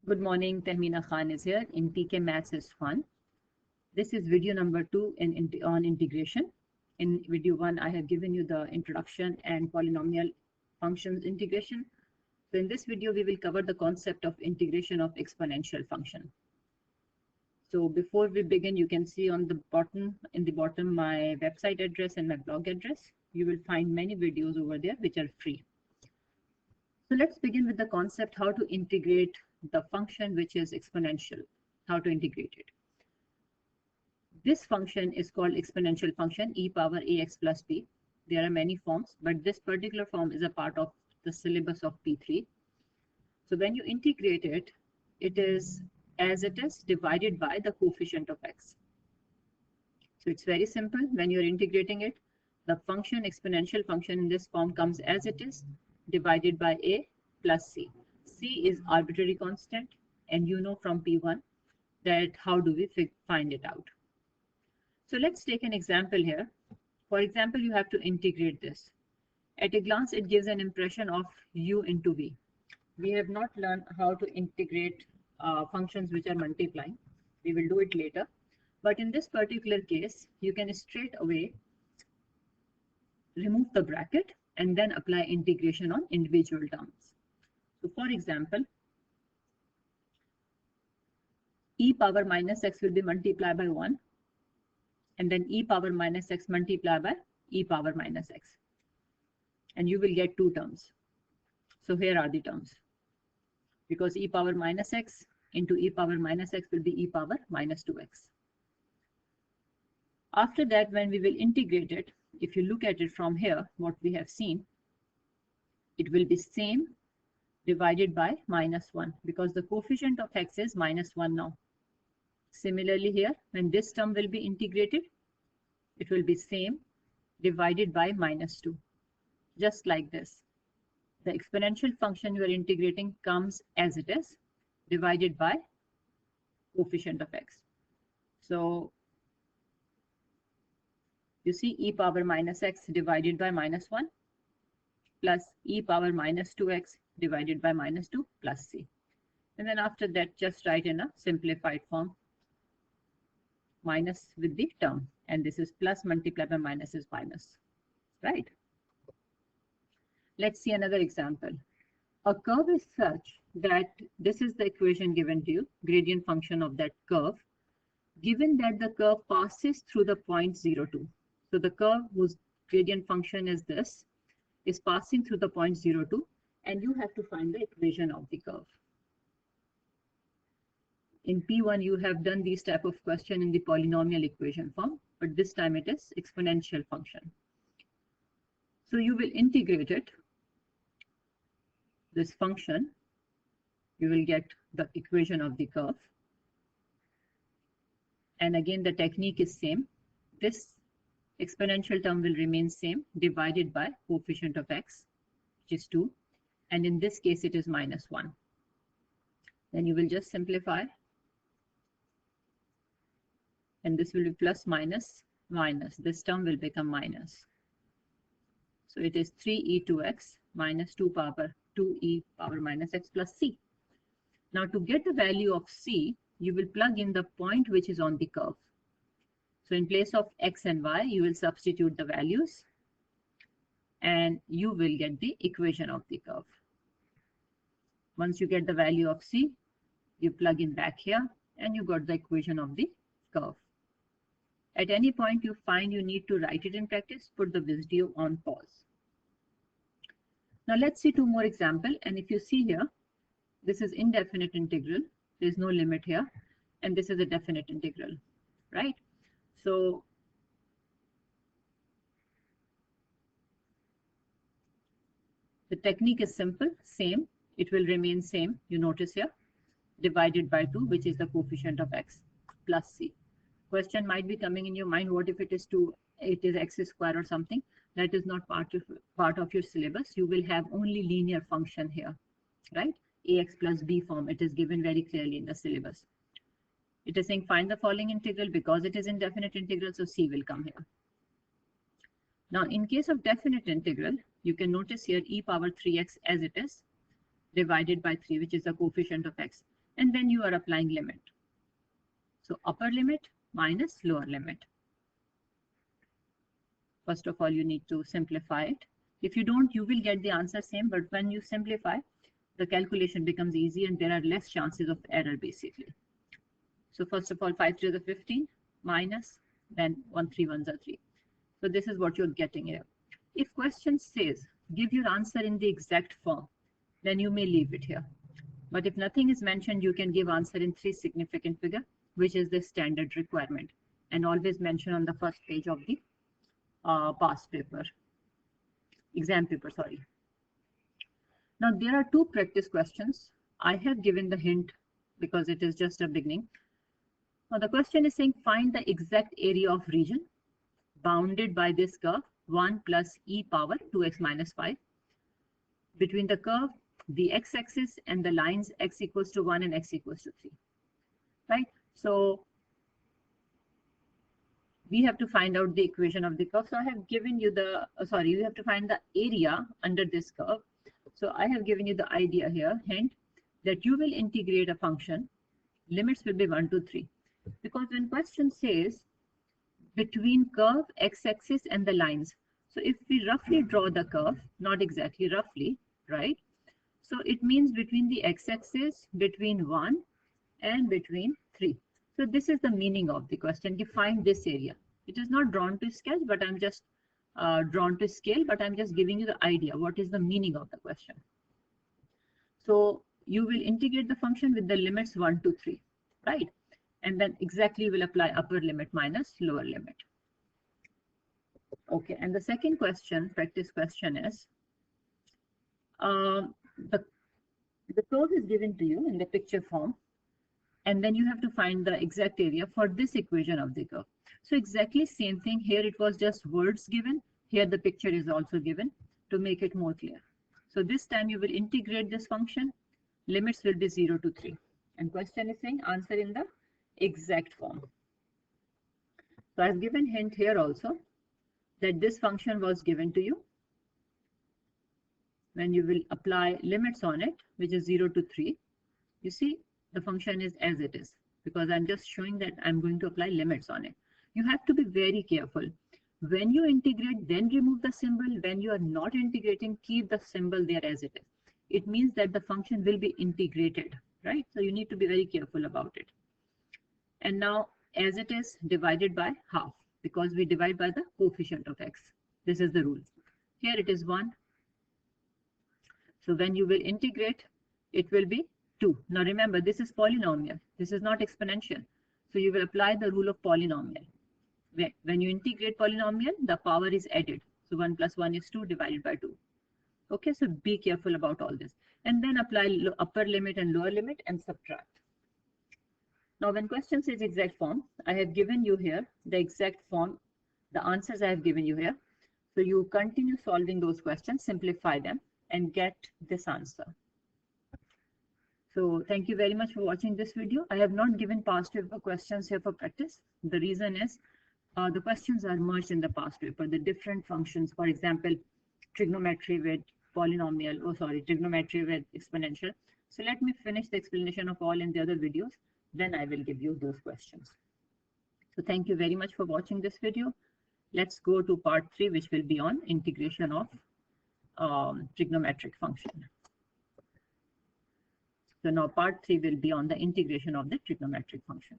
Good morning, Tahmina Khan is here in TK Maths is Fun. This is video number 2 on integration. In video 1, I have given you the introduction and polynomial functions integration. So in this video, we will cover the concept of integration of exponential function. So before we begin, you can see on the bottom, my website address and my blog address. You will find many videos over there which are free. So let's begin with the concept how to integrate the function which is exponential, how to integrate it. This function is called exponential function e power ax plus b. There are many forms, but this particular form is a part of the syllabus of P3. So when you integrate it, it is as it is divided by the coefficient of x. So it's very simple. When you're integrating it, the function exponential function in this form comes as it is divided by a plus c. C is arbitrary constant, and you know from P1 that how do we find it out. So let's take an example here. For example, you have to integrate this. At a glance, it gives an impression of u into v. We have not learned how to integrate functions which are multiplying. We will do it later. But in this particular case, you can straight away remove the bracket and then apply integration on individual terms. So for example, e power minus x will be multiplied by 1, and then e power minus x multiplied by e power minus x. And you will get two terms. So here are the terms. Because e power minus x into e power minus x will be e power minus 2x. After that, when we will integrate it, if you look at it from here, what we have seen, it will be same divided by minus 1 because the coefficient of x is minus 1 now. Similarly here, when this term will be integrated, it will be same divided by minus 2. Just like this. The exponential function you are integrating comes as it is divided by coefficient of x. So you see e power minus x divided by minus 1 plus e power minus 2x divided by minus 2 plus c. And then after that, just write in a simplified form minus with the term. And this is plus multiplied by minus is minus, right? Let's see another example. A curve is such that this is the equation given to you, gradient function of that curve, given that the curve passes through the point 0, 2. So the curve whose gradient function is this is passing through the point 0, 2, and you have to find the equation of the curve. In P1, you have done these type of question in the polynomial equation form, but this time it is exponential function. So you will integrate it, this function, you will get the equation of the curve. And again, the technique is same. This exponential term will remain same, divided by coefficient of x, which is 2. And in this case, it is minus 1. Then you will just simplify. And this will be plus minus minus. This term will become minus. So it is 3e2x minus 2e power minus x plus c. Now to get the value of c, you will plug in the point which is on the curve. So in place of x and y, you will substitute the values and you will get the equation of the curve. Once you get the value of c, you plug in back here and you got the equation of the curve. At any point you find you need to write it in practice, put the video on pause. Now let's see two more examples. And if you see here, this is indefinite integral. There is no limit here. And this is a definite integral, right? So the technique is simple, same. It will remain same. You notice here, divided by 2, which is the coefficient of x, plus c. Question might be coming in your mind, what if it is 2, it is x square or something? That is not part of your syllabus. You will have only linear function here, right? Ax plus b form, it is given very clearly in the syllabus. It is saying find the following integral because it is indefinite integral, so c will come here. Now in case of definite integral, you can notice here e power 3x as it is divided by 3, which is the coefficient of x. and then you are applying limit. So upper limit minus lower limit. First of all, you need to simplify it. If you don't, you will get the answer same, but when you simplify, the calculation becomes easy and there are less chances of error basically. So first of all, 5 3 are 15 minus, then 1 3 1s are 3. So this is what you're getting here. If question says, give your answer in the exact form, then you may leave it here. But if nothing is mentioned, you can give answer in 3 significant figure, which is the standard requirement, and always mention on the first page of the past paper, exam paper, sorry. Now there are 2 practice questions. I have given the hint because it is just a beginning. Now the question is saying find the exact area of region bounded by this curve 1 plus e power 2x minus 5 between the curve, the x-axis, and the lines x equals to 1 and x equals to 3. Right? So we have to find out the equation of the curve. So I have given you the, you have to find the area under this curve. So I have given you the idea here, hint, that you will integrate a function, limits will be 1 to 3. Because when question says between curve, x-axis, and the lines, so if we roughly draw the curve, not exactly, roughly, right? So it means between the x-axis, between 1 and between 3. So this is the meaning of the question, define this area. It is not drawn to sketch, but I'm just drawn to scale, but I'm just giving you the idea, what is the meaning of the question. So you will integrate the function with the limits 1 to 3, right? And then exactly will apply upper limit minus lower limit. Okay, and the second question, practice question is, the curve is given to you in the picture form, and then you have to find the exact area for this equation of the curve. So exactly same thing here, it was just words given. Here the picture is also given to make it more clear. So this time you will integrate this function, limits will be 0 to 3. And question is saying answer in the exact form. So I've given hint here also that this function was given to you. When you will apply limits on it, which is 0 to 3, you see the function is as it is, because I'm just showing that I'm going to apply limits on it. You have to be very careful. When you integrate, then remove the symbol. When you are not integrating, keep the symbol there as it is. It means that the function will be integrated, right? So you need to be very careful about it. And now as it is, divided by half, because we divide by the coefficient of x. This is the rule. Here it is 1. So when you will integrate, it will be 2. Now remember, this is polynomial. This is not exponential. So you will apply the rule of polynomial. When you integrate polynomial, the power is added. So 1 plus 1 is 2 divided by 2. Okay, so be careful about all this. And then apply upper limit and lower limit and subtract. Now when question says exact form, I have given you here the exact form, the answers I have given you here. So you continue solving those questions, simplify them, and get this answer. So thank you very much for watching this video. I have not given past paper questions here for practice. The reason is the questions are merged in the past paper, the different functions, for example, trigonometry with polynomial, trigonometry with exponential. So let me finish the explanation of all in the other videos, then I will give you those questions. So thank you very much for watching this video. Let's go to part 3, which will be on integration of trigonometric function. So now part 3 will be on the integration of the trigonometric function.